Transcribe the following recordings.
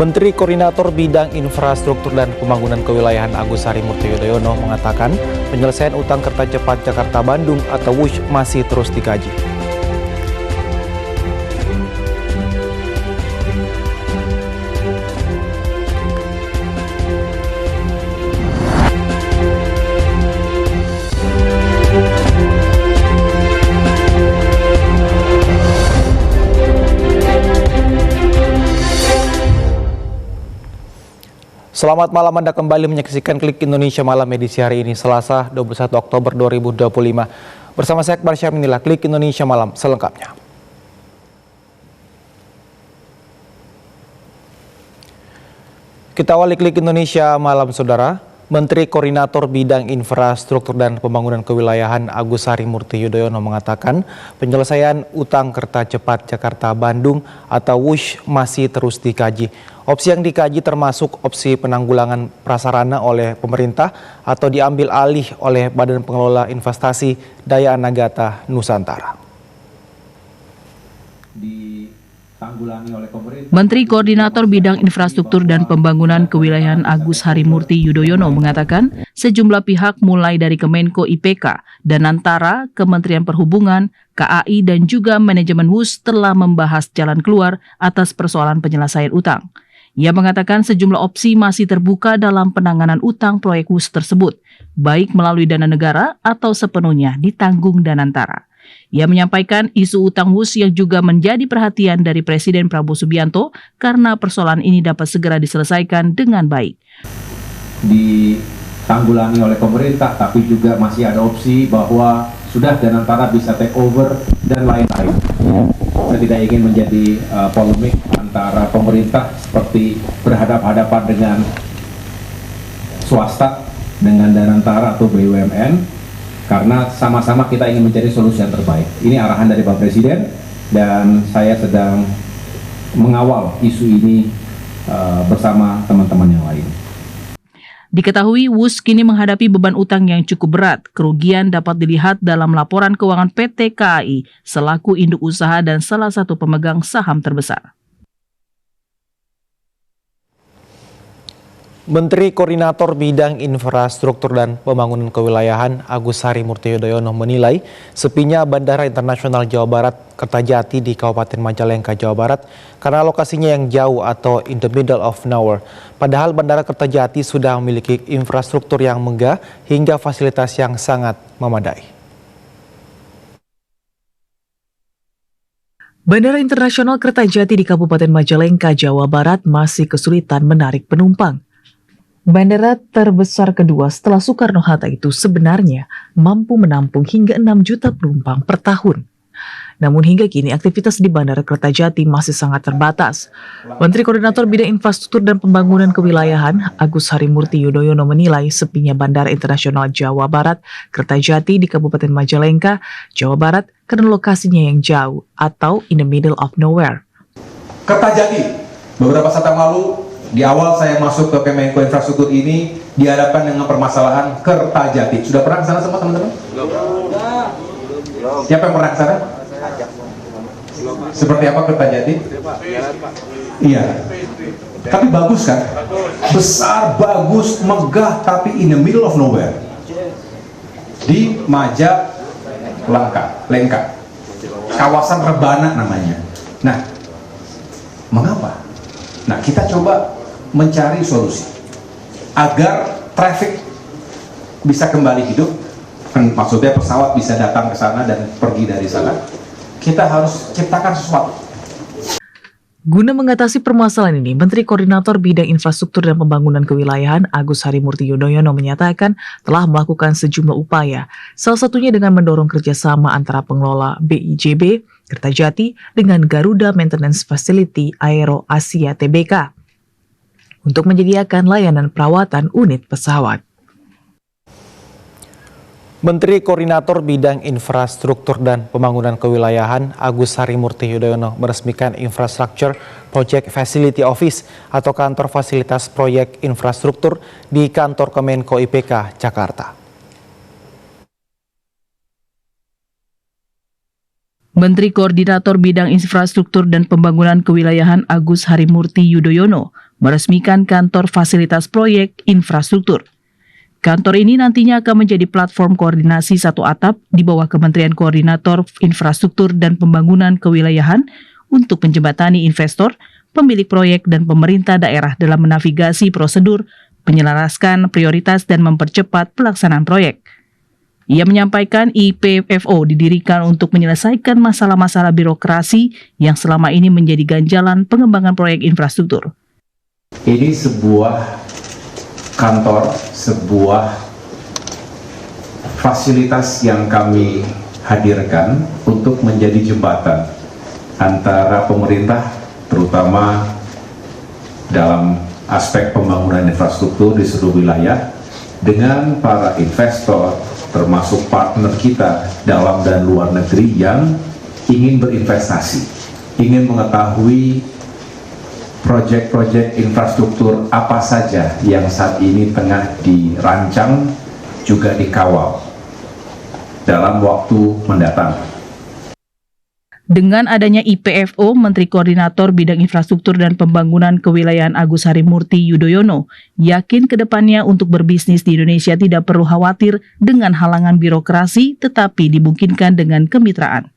Menteri Koordinator Bidang Infrastruktur dan Pembangunan Kewilayahan Agus Harimurti Yudhoyono mengatakan penyelesaian utang kereta cepat Jakarta-Bandung atau WUSH masih terus dikaji. Selamat malam, Anda kembali menyaksikan Klik Indonesia Malam edisi hari ini, Selasa 21 Oktober 2025. Bersama saya Akbar Syam, inilah Klik Indonesia Malam selengkapnya. Kita awali Klik Indonesia Malam, Saudara. Menteri Koordinator Bidang Infrastruktur dan Pembangunan Kewilayahan Agus Harimurti Yudhoyono mengatakan penyelesaian utang kereta cepat Jakarta-Bandung atau WUSH masih terus dikaji. Opsi yang dikaji termasuk opsi penanggulangan prasarana oleh pemerintah atau diambil alih oleh Badan Pengelola Investasi Daya Anagata Nusantara. Menteri Koordinator Bidang Infrastruktur dan Pembangunan Kewilayahan Agus Harimurti Yudhoyono mengatakan sejumlah pihak mulai dari Kemenko IPK, Danantara, Kementerian Perhubungan, KAI dan juga manajemen WUSH telah membahas jalan keluar atas persoalan penyelesaian utang. Ia mengatakan sejumlah opsi masih terbuka dalam penanganan utang proyek WUSH tersebut, baik melalui dana negara atau sepenuhnya ditanggung Danantara. Ia menyampaikan isu utang WUSH yang juga menjadi perhatian dari Presiden Prabowo Subianto karena persoalan ini dapat segera diselesaikan dengan baik. Ditanggulangi oleh pemerintah, tapi juga masih ada opsi bahwa sudah Danantara bisa take over dan lain-lain. Saya tidak ingin menjadi polemik antara pemerintah seperti berhadapan-hadapan dengan swasta, dengan Danantara atau BUMN. Karena sama-sama kita ingin mencari solusi yang terbaik. Ini arahan dari Pak Presiden dan saya sedang mengawal isu ini bersama teman-teman yang lain. Diketahui WUSH kini menghadapi beban utang yang cukup berat. Kerugian dapat dilihat dalam laporan keuangan PT KAI selaku induk usaha dan salah satu pemegang saham terbesar. Menteri Koordinator Bidang Infrastruktur dan Pembangunan Kewilayahan Agus Harimurti Yudhoyono menilai sepinya Bandara Internasional Jawa Barat Kertajati di Kabupaten Majalengka, Jawa Barat karena lokasinya yang jauh atau in the middle of nowhere. Padahal Bandara Kertajati sudah memiliki infrastruktur yang megah hingga fasilitas yang sangat memadai. Bandara Internasional Kertajati di Kabupaten Majalengka, Jawa Barat masih kesulitan menarik penumpang. Bandara terbesar kedua setelah Soekarno-Hatta itu sebenarnya mampu menampung hingga 6 juta penumpang per tahun. Namun hingga kini aktivitas di Bandara Kertajati masih sangat terbatas. Menteri Koordinator Bidang Infrastruktur dan Pembangunan Kewilayahan Agus Harimurti Yudhoyono menilai sepinya Bandara Internasional Jawa Barat Kertajati di Kabupaten Majalengka, Jawa Barat karena lokasinya yang jauh atau in the middle of nowhere. Kertajati, beberapa saat yang lalu di awal saya masuk ke Kemenko Infrastruktur ini dihadapkan dengan permasalahan Kertajati. Sudah pernah ke sana semua teman-teman? Belum. Siapa yang pernah ke sana? Seperti apa Kertajati? Iya. Tapi bagus kan? Besar, bagus, megah, tapi in the middle of nowhere. Di Majalengka, kawasan Rebana namanya. Nah, mengapa? Nah, kita coba mencari solusi agar traffic bisa kembali hidup, maksudnya pesawat bisa datang ke sana dan pergi dari sana. Kita harus ciptakan sesuatu. Guna mengatasi permasalahan ini, Menteri Koordinator Bidang Infrastruktur dan Pembangunan Kewilayahan Agus Harimurti Yudhoyono menyatakan telah melakukan sejumlah upaya, salah satunya dengan mendorong kerjasama antara pengelola BIJB Kertajati dengan Garuda Maintenance Facility Aero Asia Tbk untuk menyediakan layanan perawatan unit pesawat. Menteri Koordinator Bidang Infrastruktur dan Pembangunan Kewilayahan Agus Harimurti Yudhoyono meresmikan Infrastructure Project Facility Office atau kantor fasilitas proyek infrastruktur di kantor Kemenko IPK, Jakarta. Menteri Koordinator Bidang Infrastruktur dan Pembangunan Kewilayahan Agus Harimurti Yudhoyono meresmikan kantor fasilitas proyek infrastruktur. Kantor ini nantinya akan menjadi platform koordinasi satu atap di bawah Kementerian Koordinator Infrastruktur dan Pembangunan Kewilayahan untuk menjembatani investor, pemilik proyek, dan pemerintah daerah dalam menavigasi prosedur, menyelaraskan prioritas, dan mempercepat pelaksanaan proyek. Ia menyampaikan IPFO didirikan untuk menyelesaikan masalah-masalah birokrasi yang selama ini menjadi ganjalan pengembangan proyek infrastruktur. Ini sebuah kantor, sebuah fasilitas yang kami hadirkan untuk menjadi jembatan antara pemerintah, terutama dalam aspek pembangunan infrastruktur di seluruh wilayah, dengan para investor, termasuk partner kita dalam dan luar negeri yang ingin berinvestasi, ingin mengetahui proyek-proyek infrastruktur apa saja yang saat ini tengah dirancang juga dikawal dalam waktu mendatang. Dengan adanya IPFO, Menteri Koordinator Bidang Infrastruktur dan Pembangunan Kewilayahan Agus Harimurti Yudhoyono yakin ke depannya untuk berbisnis di Indonesia tidak perlu khawatir dengan halangan birokrasi, tetapi dimungkinkan dengan kemitraan.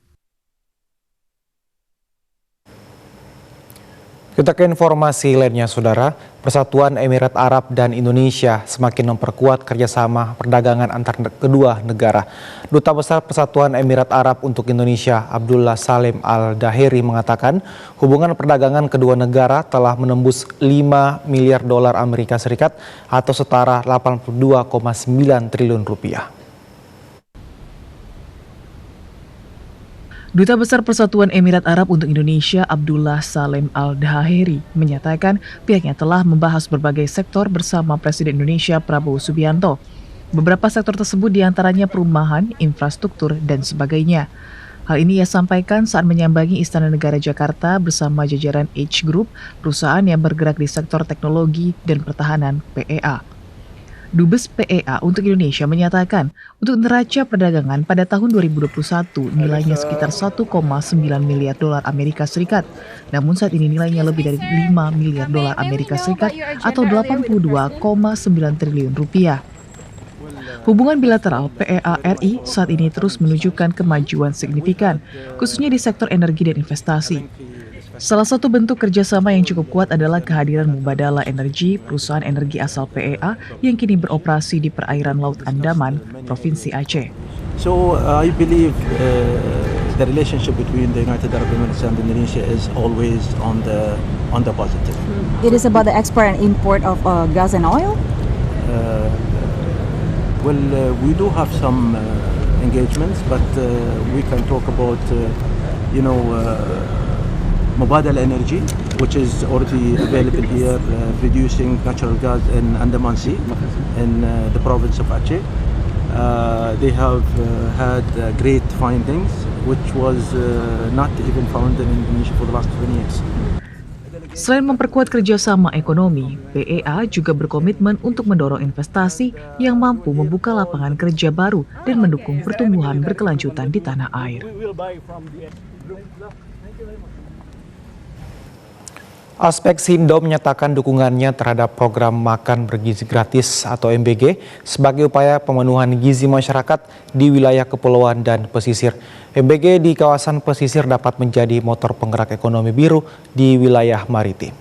Kita ke informasi lainnya, Saudara. Persatuan Emirat Arab dan Indonesia semakin memperkuat kerjasama perdagangan antar kedua negara. Duta Besar Persatuan Emirat Arab untuk Indonesia, Abdullah Salim Al-Daheri, mengatakan hubungan perdagangan kedua negara telah menembus 5 miliar dolar Amerika Serikat atau setara 82,9 triliun rupiah. Duta Besar Persatuan Emirat Arab untuk Indonesia, Abdullah Salim Al-Daheri, menyatakan pihaknya telah membahas berbagai sektor bersama Presiden Indonesia Prabowo Subianto. Beberapa sektor tersebut diantaranya perumahan, infrastruktur, dan sebagainya. Hal ini ia sampaikan saat menyambangi Istana Negara Jakarta bersama jajaran H Group, perusahaan yang bergerak di sektor teknologi dan pertahanan PEA. Dubes PEA untuk Indonesia menyatakan untuk neraca perdagangan pada tahun 2021 nilainya sekitar 1,9 miliar dolar Amerika Serikat. Namun saat ini nilainya lebih dari 5 miliar dolar Amerika Serikat atau 82,9 triliun rupiah. Hubungan bilateral PEA RI saat ini terus menunjukkan kemajuan signifikan, khususnya di sektor energi dan investasi. Salah satu bentuk kerjasama yang cukup kuat adalah kehadiran Mubadala Energi, perusahaan energi asal PEA yang kini beroperasi di perairan Laut Andaman, Provinsi Aceh. So I believe the relationship between the United Arab Emirates and Indonesia is always on the positive. It is about the export and import of gas and oil? We do have some engagements, but we can talk about, Mubadala Energy, which is already available here, producing natural gas in Andaman Sea, in the province of Aceh. They have had great findings, which was not even found in Indonesia for the last 20 years. Selain memperkuat kerjasama ekonomi, PEA juga berkomitmen untuk mendorong investasi yang mampu membuka lapangan kerja baru dan mendukung pertumbuhan berkelanjutan di tanah air. Aspeksindo menyatakan dukungannya terhadap program Makan Bergizi Gratis atau MBG sebagai upaya pemenuhan gizi masyarakat di wilayah kepulauan dan pesisir. MBG di kawasan pesisir dapat menjadi motor penggerak ekonomi biru di wilayah maritim.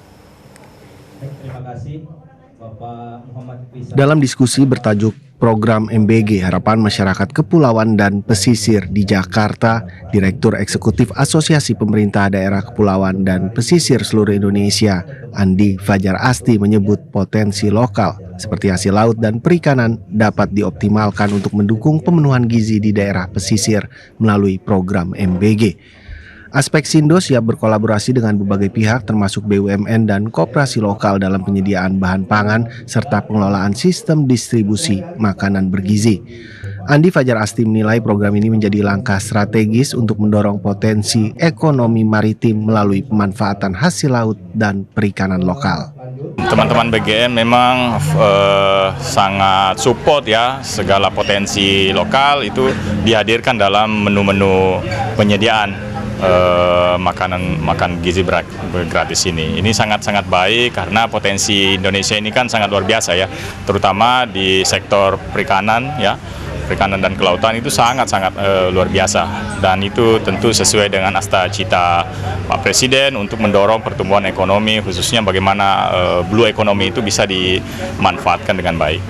Terima kasih, Bapak Muhammad Rizal. Dalam diskusi bertajuk Program MBG Harapan Masyarakat Kepulauan dan Pesisir di Jakarta, Direktur Eksekutif Asosiasi Pemerintah Daerah Kepulauan dan Pesisir Seluruh Indonesia, Andi Fajar Asti, menyebut potensi lokal seperti hasil laut dan perikanan dapat dioptimalkan untuk mendukung pemenuhan gizi di daerah pesisir melalui program MBG. Aspeksindo siap berkolaborasi dengan berbagai pihak termasuk BUMN dan koperasi lokal dalam penyediaan bahan pangan serta pengelolaan sistem distribusi makanan bergizi. Andi Fajar Asti menilai program ini menjadi langkah strategis untuk mendorong potensi ekonomi maritim melalui pemanfaatan hasil laut dan perikanan lokal. Teman-teman BGM memang sangat support ya, segala potensi lokal itu dihadirkan dalam menu-menu penyediaan makan gizi gratis ini. Ini sangat-sangat baik karena potensi Indonesia ini kan sangat luar biasa ya, terutama di sektor perikanan ya. Perikanan dan kelautan itu sangat-sangat luar biasa, dan itu tentu sesuai dengan asta cita Pak Presiden untuk mendorong pertumbuhan ekonomi, khususnya bagaimana blue economy itu bisa dimanfaatkan dengan baik.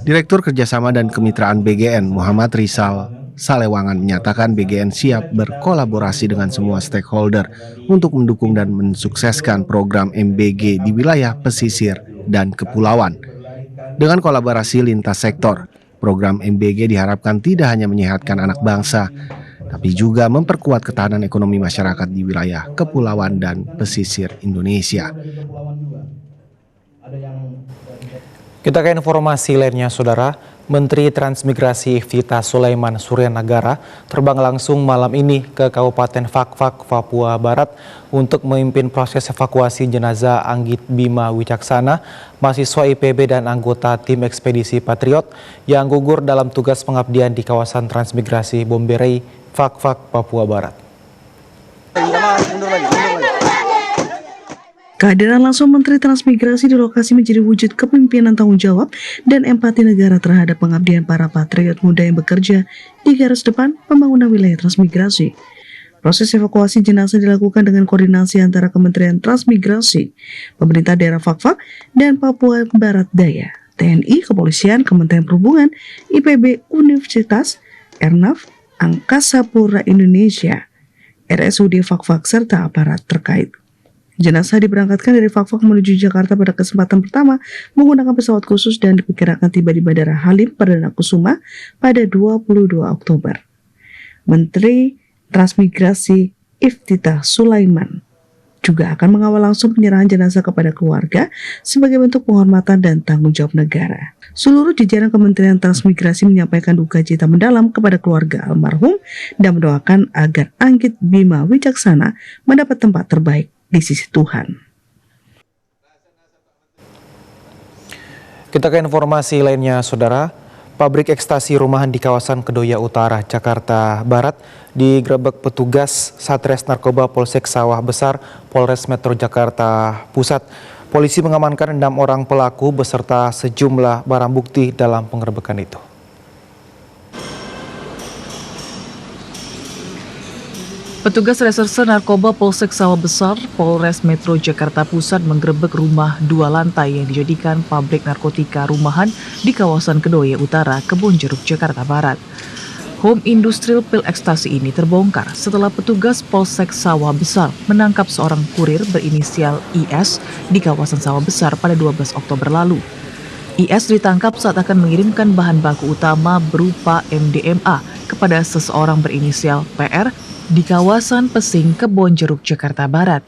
Direktur Kerjasama dan Kemitraan BGN Muhammad Rizal Salewangan menyatakan BGN siap berkolaborasi dengan semua stakeholder untuk mendukung dan mensukseskan program MBG di wilayah pesisir dan kepulauan. Dengan kolaborasi lintas sektor, program MBG diharapkan tidak hanya menyehatkan anak bangsa, tapi juga memperkuat ketahanan ekonomi masyarakat di wilayah kepulauan dan pesisir Indonesia. Kita ke informasi lainnya, Saudara. Menteri Transmigrasi Iftitah Sulaiman Suryanagara terbang langsung malam ini ke Kabupaten Fakfak, Papua Barat untuk memimpin proses evakuasi jenazah Anggit Bima Wicaksana, mahasiswa IPB dan anggota tim ekspedisi Patriot yang gugur dalam tugas pengabdian di kawasan transmigrasi Bomberei, Fakfak, Papua Barat. Kehadiran langsung Menteri Transmigrasi di lokasi menjadi wujud kepemimpinan tanggung jawab dan empati negara terhadap pengabdian para patriot muda yang bekerja di garis depan pembangunan wilayah transmigrasi. Proses evakuasi jenazah dilakukan dengan koordinasi antara Kementerian Transmigrasi, pemerintah daerah Fakfak, dan Papua Barat Daya, TNI, Kepolisian, Kementerian Perhubungan, IPB, Universitas, Airnav, Angkasa Pura Indonesia, RSUD Fakfak, serta aparat terkait. Jenazah diberangkatkan dari Fakfak menuju Jakarta pada kesempatan pertama menggunakan pesawat khusus dan diperkirakan tiba di Bandara Halim Perdana Kusuma pada 22 Oktober. Menteri Transmigrasi Iftitah Sulaiman juga akan mengawal langsung penyerahan jenazah kepada keluarga sebagai bentuk penghormatan dan tanggung jawab negara. Seluruh jajaran Kementerian Transmigrasi menyampaikan duka cita mendalam kepada keluarga almarhum dan mendoakan agar Anggit Bima Wicaksana mendapat tempat terbaik di sisi Tuhan. Kita ke informasi lainnya, Saudara. Pabrik ekstasi rumahan di kawasan Kedoya Utara, Jakarta Barat digerebek petugas Satres Narkoba Polsek Sawah Besar, Polres Metro Jakarta Pusat. Polisi mengamankan 6 orang pelaku beserta sejumlah barang bukti dalam penggerebekan itu. Petugas Reserse Narkoba Polsek Sawah Besar, Polres Metro Jakarta Pusat menggerebek rumah 2 lantai yang dijadikan pabrik narkotika rumahan di kawasan Kedoya Utara, Kebonjeruk, Jakarta Barat. Home Industrial Pil Ekstasi ini terbongkar setelah petugas Polsek Sawah Besar menangkap seorang kurir berinisial IS di kawasan Sawah Besar pada 12 Oktober lalu. IS ditangkap saat akan mengirimkan bahan baku utama berupa MDMA kepada seseorang berinisial PR di kawasan Pesing, Kebonjeruk, Jakarta Barat.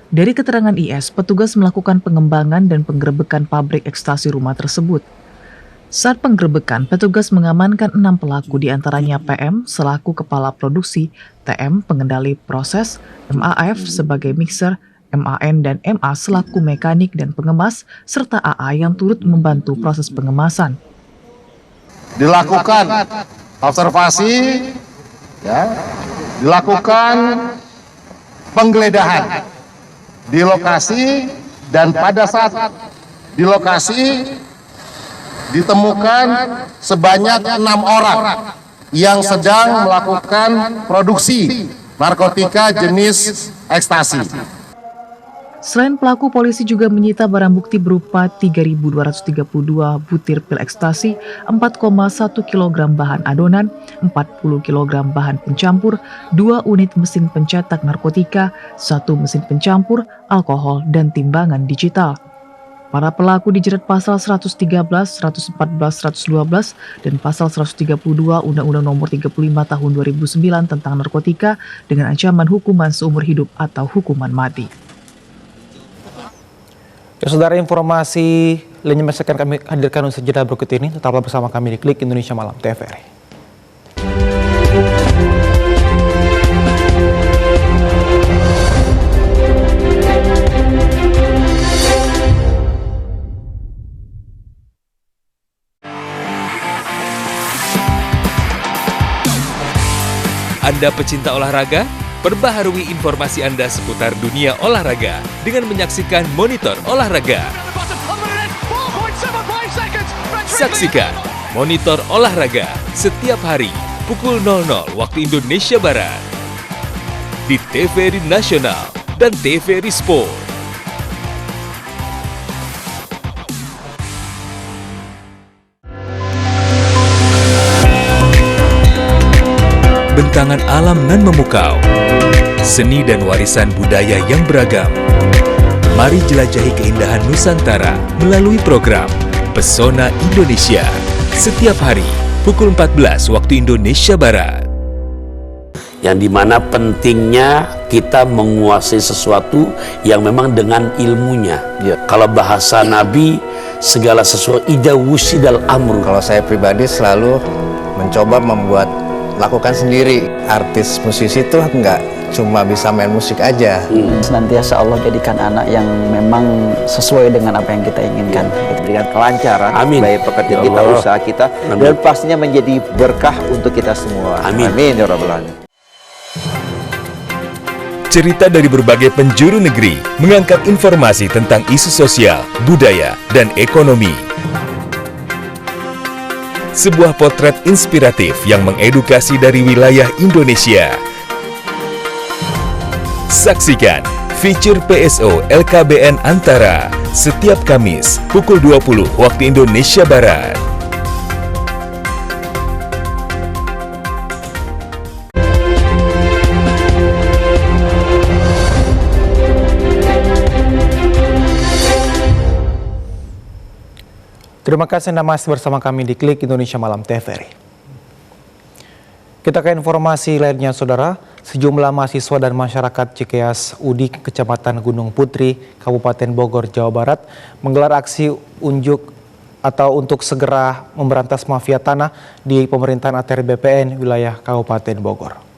Dari keterangan IS, petugas melakukan pengembangan dan penggerebekan pabrik ekstasi rumah tersebut. Saat penggerebekan, petugas mengamankan 6 pelaku, diantaranya PM selaku kepala produksi, TM pengendali proses, MAF sebagai mixer, MAN dan MA selaku mekanik dan pengemas, serta AA yang turut membantu proses pengemasan. Dilakukan observasi, dilakukan penggeledahan di lokasi, dan pada saat di lokasi ditemukan sebanyak 6 orang yang sedang melakukan produksi narkotika jenis ekstasi. Selain pelaku, polisi juga menyita barang bukti berupa 3.232 butir pil ekstasi, 4,1 kg bahan adonan, 40 kg bahan pencampur, 2 unit mesin pencetak narkotika, 1 mesin pencampur, alkohol, dan timbangan digital. Para pelaku dijerat pasal 113, 114, 112, dan pasal 132 Undang-Undang Nomor 35 Tahun 2009 tentang narkotika dengan ancaman hukuman seumur hidup atau hukuman mati. Ya, Saudara, informasi lainnya masih akan kami hadirkan usai jeda berikut ini. Tetaplah bersama kami di Klik Indonesia Malam TVRI. Anda pecinta olahraga? Perbaharui informasi Anda seputar dunia olahraga dengan menyaksikan Monitor Olahraga. Saksikan Monitor Olahraga setiap hari pukul 00 waktu Indonesia Barat di TVRI Nasional dan TVRI Sport. Bentangan alam nan memukau, seni dan warisan budaya yang beragam. Mari jelajahi keindahan Nusantara melalui program Pesona Indonesia setiap hari pukul 14 waktu Indonesia Barat. Yang dimana pentingnya kita menguasai sesuatu yang memang dengan ilmunya. Kalau bahasa Nabi, segala sesuatu ida wusidal amru. Kalau saya pribadi selalu mencoba lakukan sendiri. Artis musisi itu nggak cuma bisa main musik aja. Senantiasa Allah jadikan anak yang memang sesuai dengan apa yang kita inginkan. Dengan kelancaran, baik pekerjaan kita, usaha kita, dan pastinya menjadi berkah untuk kita semua. Amin ya Rabbal Alamin. Cerita dari berbagai penjuru negeri mengangkat informasi tentang isu sosial, budaya, dan ekonomi. Sebuah potret inspiratif yang mengedukasi dari wilayah Indonesia. Saksikan Feature PSO LKBN Antara setiap Kamis pukul 20 waktu Indonesia Barat. Terima kasih Anda masih bersama kami di Klik Indonesia Malam TVRI. Kita ke informasi lainnya, Saudara. Sejumlah mahasiswa dan masyarakat Cikeas Udik, Kecamatan Gunung Putri, Kabupaten Bogor, Jawa Barat, menggelar aksi unjuk atau untuk segera memberantas mafia tanah di pemerintahan ATR BPN wilayah Kabupaten Bogor.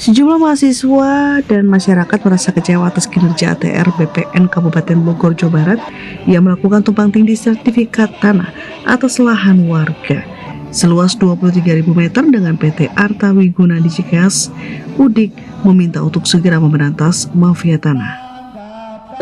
Sejumlah mahasiswa dan masyarakat merasa kecewa atas kinerja ATR BPN Kabupaten Bogor, Jawa Barat yang melakukan tumpang tindih sertifikat tanah atas lahan warga seluas 23.000 meter dengan PT Arta Wiguna di Cikeas Udik meminta untuk segera memberantas mafia tanah.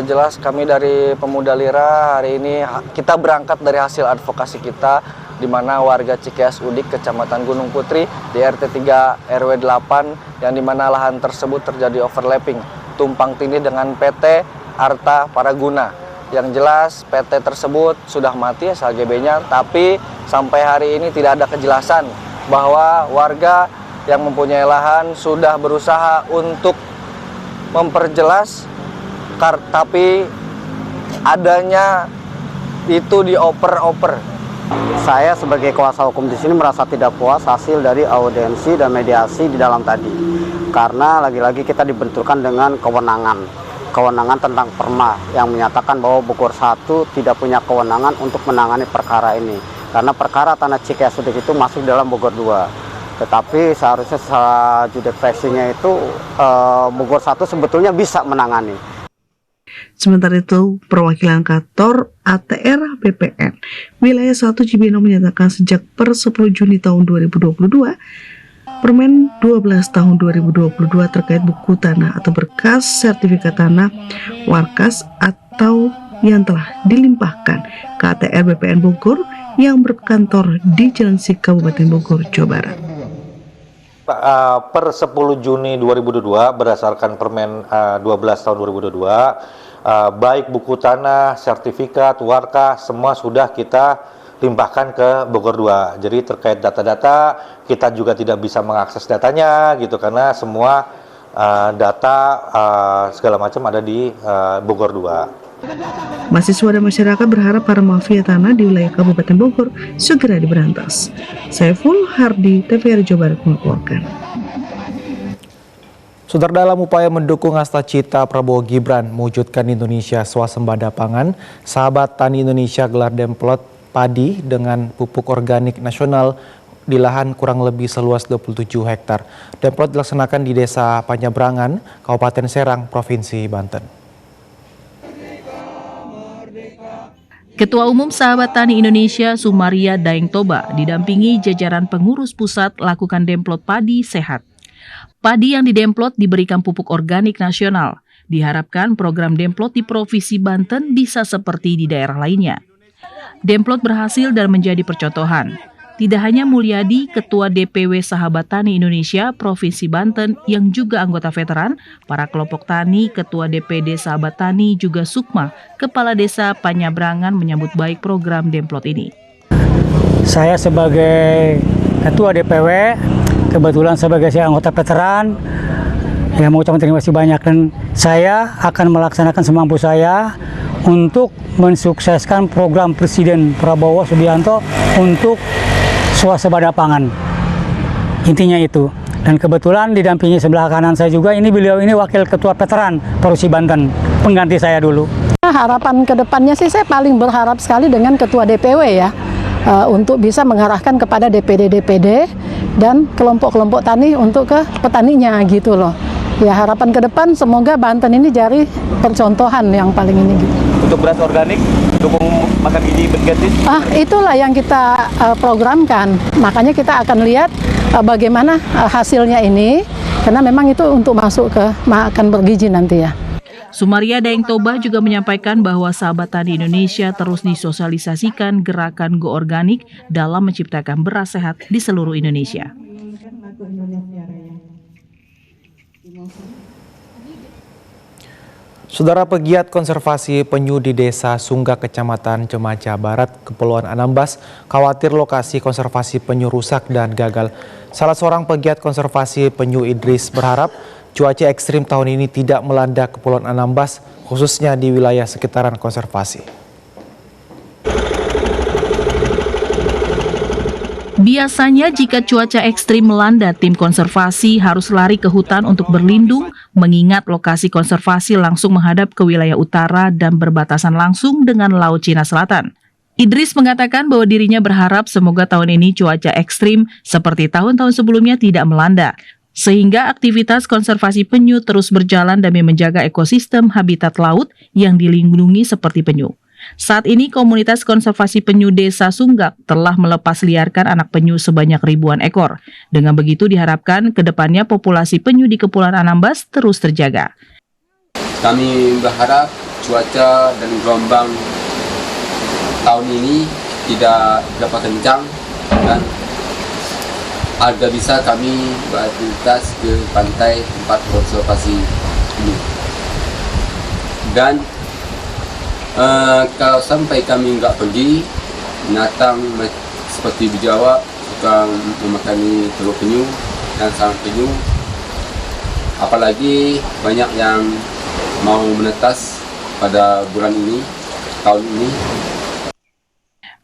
Jelas kami dari Pemuda Lira hari ini kita berangkat dari hasil advokasi kita di mana warga Cikeas Udik, Kecamatan Gunung Putri di RT 3 RW 8 yang di mana lahan tersebut terjadi overlapping tumpang tindih dengan PT Arta Paraguna. Yang jelas PT tersebut sudah mati SHGB-nya, tapi sampai hari ini tidak ada kejelasan bahwa warga yang mempunyai lahan sudah berusaha untuk memperjelas, tapi adanya itu dioper-oper. Saya sebagai kuasa hukum di sini merasa tidak puas hasil dari audiensi dan mediasi di dalam tadi. Karena lagi-lagi kita dibenturkan dengan kewenangan tentang perma yang menyatakan bahwa Bogor 1 tidak punya kewenangan untuk menangani perkara ini. Karena perkara tanah Cikeas Udik itu masuk dalam Bogor 2. Tetapi seharusnya setelah judek presinya itu Bogor 1 sebetulnya bisa menangani. Sementara itu, perwakilan kantor ATR BPN wilayah 1 Cibinong menyatakan sejak per 10 Juni tahun 2022, Permen 12 tahun 2022 terkait buku tanah atau berkas sertifikat tanah warkas atau yang telah dilimpahkan ke ATR BPN Bogor yang berkantor di Jalan Sik, Kabupaten Bogor, Jawa Barat. Per 10 Juni 2022 berdasarkan Permen 12 tahun 2022, baik buku tanah, sertifikat, warka, semua sudah kita limpahkan ke Bogor 2. Jadi terkait data-data, kita juga tidak bisa mengakses datanya gitu karena semua data segala macam ada di Bogor 2. Mahasiswa dan masyarakat berharap para mafia tanah di wilayah Kabupaten Bogor segera diberantas. Saiful Hardi, TVRI Jawa Barat melaporkan. Saudara, dalam upaya mendukung cita Prabowo Gibran mewujudkan Indonesia swasembada pangan, Sahabat Tani Indonesia gelar demplot padi dengan pupuk organik nasional di lahan kurang lebih seluas 27 hektar. Demplot dilaksanakan di Desa Panjabrangan, Kabupaten Serang, Provinsi Banten. Ketua Umum Sahabat Tani Indonesia Sumaria Daeng Toba didampingi jajaran pengurus pusat lakukan demplot padi sehat. Padi yang didemplot diberikan pupuk organik nasional. Diharapkan program demplot di Provinsi Banten bisa seperti di daerah lainnya. Demplot berhasil dan menjadi percontohan. Tidak hanya Mulyadi, Ketua DPW Sahabat Tani Indonesia Provinsi Banten yang juga anggota veteran, para kelompok tani, Ketua DPD Sahabat Tani juga Sukma, Kepala Desa Panyabrangan menyambut baik program demplot ini. Saya sebagai Ketua DPW, kebetulan sebagai saya anggota veteran, yang mengucapkan terima kasih banyak, dan saya akan melaksanakan semampu saya untuk mensukseskan program Presiden Prabowo Subianto untuk swasembada pangan. Intinya itu. Dan kebetulan didampingi sebelah kanan saya juga, beliau ini Wakil Ketua Veteran Provinsi Banten, pengganti saya dulu. Harapan kedepannya sih saya paling berharap sekali dengan Ketua DPW ya, untuk bisa mengarahkan kepada DPD-DPD dan kelompok-kelompok tani untuk ke petaninya gitu loh. Ya harapan ke depan semoga Banten ini jadi percontohan yang paling ini gitu. Untuk beras organik, dukung makan gizi berganti? Itulah yang kita programkan. Makanya kita akan lihat bagaimana hasilnya ini, karena memang itu untuk masuk ke makan bergizi nanti ya. Sumaria Daeng Toba juga menyampaikan bahwa Sahabat Tani Indonesia terus disosialisasikan gerakan Go Organik dalam menciptakan beras sehat di seluruh Indonesia. Saudara, pegiat konservasi penyu di Desa Sunggak, Kecamatan Cimaja Barat, Kepulauan Anambas, khawatir lokasi konservasi penyu rusak dan gagal. Salah seorang pegiat konservasi penyu, Idris, berharap cuaca ekstrim tahun ini tidak melanda Kepulauan Anambas, khususnya di wilayah sekitaran konservasi. Biasanya jika cuaca ekstrim melanda, tim konservasi harus lari ke hutan untuk berlindung, mengingat lokasi konservasi langsung menghadap ke wilayah utara dan berbatasan langsung dengan Laut Cina Selatan. Idris mengatakan bahwa dirinya berharap semoga tahun ini cuaca ekstrim seperti tahun-tahun sebelumnya tidak melanda, sehingga aktivitas konservasi penyu terus berjalan demi menjaga ekosistem habitat laut yang dilindungi seperti penyu. Saat ini komunitas konservasi penyu Desa Sunggak telah melepas liarkan anak penyu sebanyak ribuan ekor. Dengan begitu diharapkan ke depannya populasi penyu di Kepulauan Anambas terus terjaga. Kami berharap cuaca dan gelombang tahun ini tidak dapat kencang dan agar bisa kami beraktivitas ke pantai tempat konservasi penyu. Dan kalau sampai kami nggak pergi, binatang seperti biawak suka memakani telur penyu dan sarang penyu. Apalagi banyak yang mau menetas pada bulan ini, tahun ini.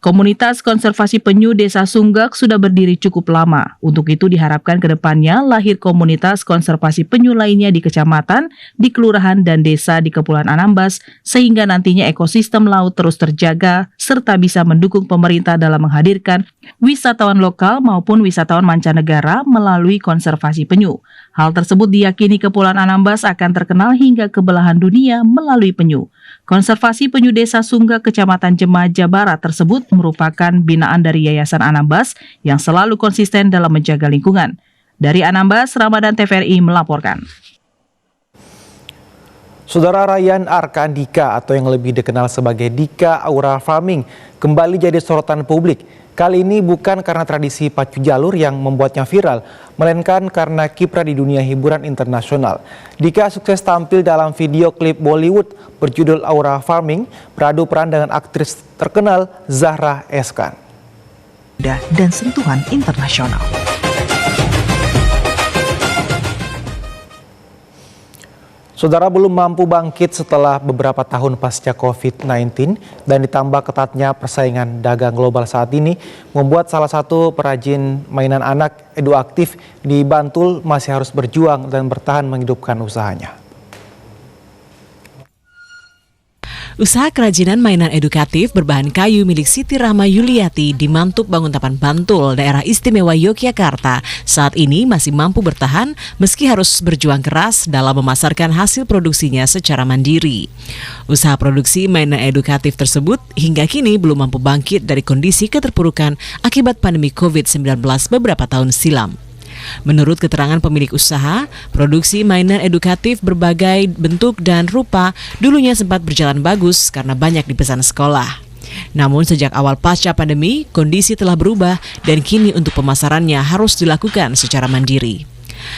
Komunitas konservasi penyu Desa Sunggak sudah berdiri cukup lama. Untuk itu diharapkan ke depannya lahir komunitas konservasi penyu lainnya di kecamatan, di kelurahan dan desa di Kepulauan Anambas, sehingga nantinya ekosistem laut terus terjaga, serta bisa mendukung pemerintah dalam menghadirkan wisatawan lokal maupun wisatawan mancanegara melalui konservasi penyu. Hal tersebut diyakini Kepulauan Anambas akan terkenal hingga ke belahan dunia melalui penyu. Konservasi penyu Desa Sunggak Kecamatan Cimaja Barat tersebut merupakan binaan dari Yayasan Anambas yang selalu konsisten dalam menjaga lingkungan. Dari Anambas, Ramadan TVRI melaporkan. Saudara, Ryan Arka Dika atau yang lebih dikenal sebagai Dika Aura Farming kembali jadi sorotan publik. Kali ini bukan karena tradisi pacu jalur yang membuatnya viral, melainkan karena kiprah di dunia hiburan internasional. Dika sukses tampil dalam video klip Bollywood berjudul Aura Farming, beradu peran dengan aktris terkenal Zahra Eskan. Dan sentuhan internasional. Saudara, belum mampu bangkit setelah beberapa tahun pasca COVID-19 dan ditambah ketatnya persaingan dagang global saat ini membuat salah satu perajin mainan anak Eduaktif di Bantul masih harus berjuang dan bertahan menghidupkan usahanya. Usaha kerajinan mainan edukatif berbahan kayu milik Siti Rahma Yuliati di Mantuk Banguntapan Bantul, daerah istimewa Yogyakarta, saat ini masih mampu bertahan meski harus berjuang keras dalam memasarkan hasil produksinya secara mandiri. Usaha produksi mainan edukatif tersebut hingga kini belum mampu bangkit dari kondisi keterpurukan akibat pandemi COVID-19 beberapa tahun silam. Menurut keterangan pemilik usaha, produksi mainan edukatif berbagai bentuk dan rupa dulunya sempat berjalan bagus karena banyak dipesan sekolah. Namun sejak awal pasca pandemi, kondisi telah berubah dan kini untuk pemasarannya harus dilakukan secara mandiri.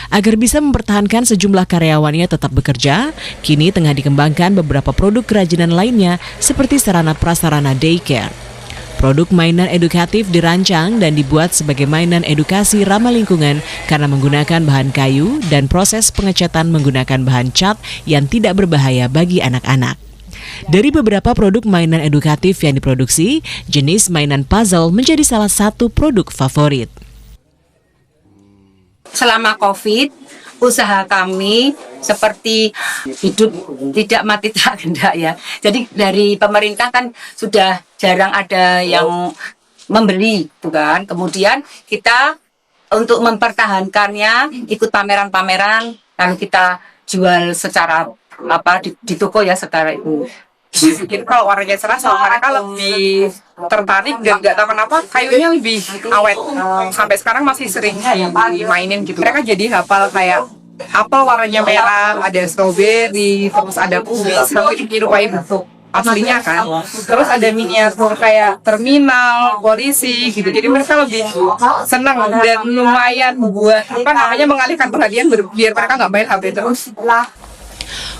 Agar bisa mempertahankan sejumlah karyawannya tetap bekerja, kini tengah dikembangkan beberapa produk kerajinan lainnya seperti sarana prasarana daycare. Produk mainan edukatif dirancang dan dibuat sebagai mainan edukasi ramah lingkungan karena menggunakan bahan kayu dan proses pengecatan menggunakan bahan cat yang tidak berbahaya bagi anak-anak. Dari beberapa produk mainan edukatif yang diproduksi, jenis mainan puzzle menjadi salah satu produk favorit. Selama COVID, usaha kami seperti hidup tidak mati tak gendak ya. Jadi dari pemerintah kan sudah jarang ada yang membeli, bukan? Kemudian kita untuk mempertahankannya ikut pameran-pameran, lalu kita jual secara di toko ya secara itu. Mungkin kalau warnanya cerah sama mereka lebih tertarik dan nggak tahu kenapa kayunya lebih awet. Sampai sekarang masih sering dimainin gitu. Mereka jadi hafal kayak apel warnanya merah, ada strawberry, terus ada kubis, sampai menyerupai bentuk aslinya kan. Terus ada miniatur kayak terminal, polisi gitu. Jadi mereka lebih senang dan lumayan buat mengalihkan perhatian biar mereka nggak main HP terus.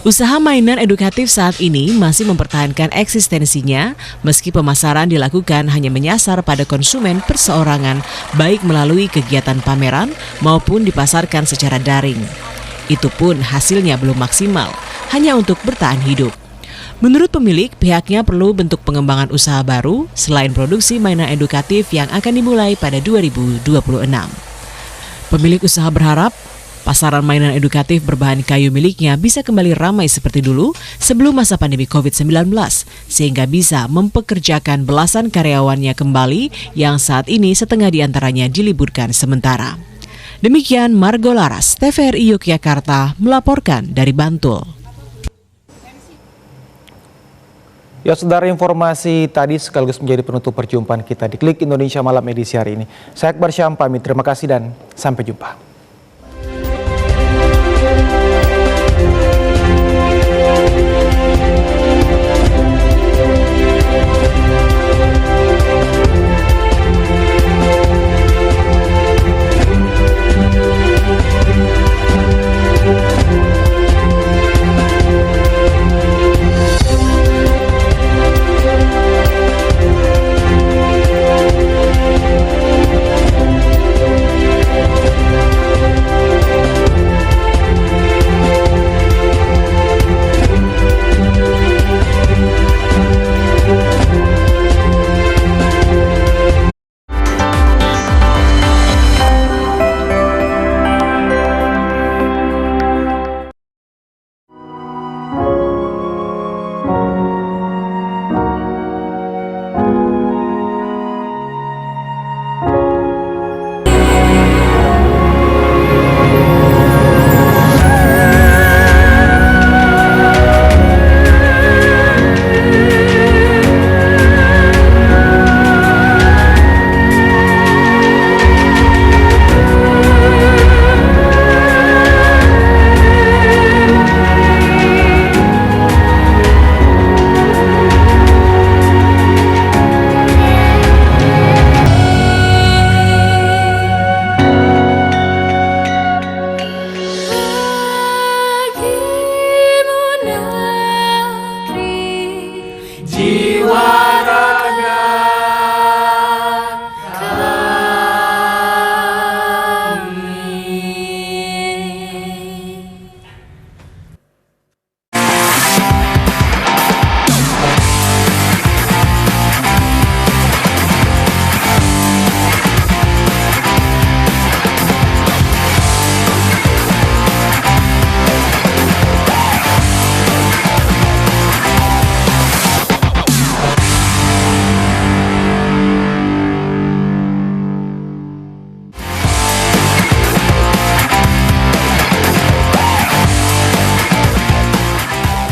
Usaha mainan edukatif saat ini masih mempertahankan eksistensinya meski pemasaran dilakukan hanya menyasar pada konsumen perseorangan baik melalui kegiatan pameran maupun dipasarkan secara daring. Itu pun hasilnya belum maksimal, hanya untuk bertahan hidup. Menurut pemilik, pihaknya perlu bentuk pengembangan usaha baru selain produksi mainan edukatif yang akan dimulai pada 2026. Pemilik usaha berharap pasaran mainan edukatif berbahan kayu miliknya bisa kembali ramai seperti dulu sebelum masa pandemi COVID-19, sehingga bisa mempekerjakan belasan karyawannya kembali yang saat ini setengah diantaranya diliburkan sementara. Demikian Margo Laras, TVRI Yogyakarta melaporkan dari Bantul. Ya saudara, informasi tadi sekaligus menjadi penutup perjumpaan kita di Klik Indonesia Malam edisi hari ini. Saya Akbar Syam pamit, terima kasih dan sampai jumpa.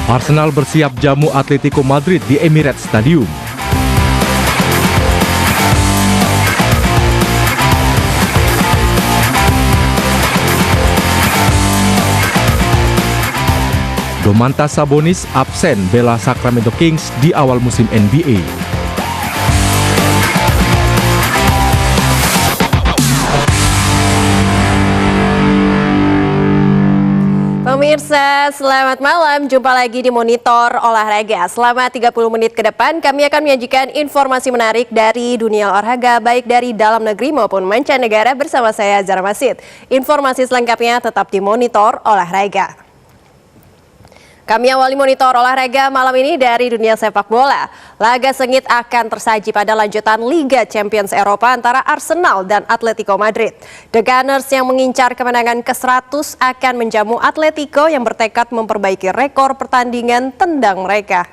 Arsenal bersiap jamu Atletico Madrid di Emirates Stadium. Domantas Sabonis absen bela Sacramento Kings di awal musim NBA. Pemirsa, selamat malam. Jumpa lagi di Monitor Olahraga. Selama 30 menit ke depan, kami akan menyajikan informasi menarik dari dunia olahraga, baik dari dalam negeri maupun mancanegara bersama saya, Zara Masid. Informasi selengkapnya tetap di Monitor Olahraga. Kami awali Monitor Olahraga malam ini dari dunia sepak bola. Laga sengit akan tersaji pada lanjutan Liga Champions Eropa antara Arsenal dan Atletico Madrid. The Gunners yang mengincar kemenangan ke-100 akan menjamu Atletico yang bertekad memperbaiki rekor pertandingan tandang mereka.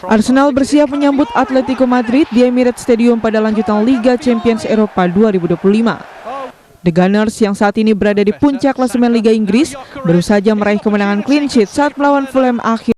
Arsenal bersiap menyambut Atletico Madrid di Emirates Stadium pada lanjutan Liga Champions Eropa 2025. The Gunners yang saat ini berada di puncak klasemen Liga Inggris baru saja meraih kemenangan clean sheet saat melawan Fulham akhir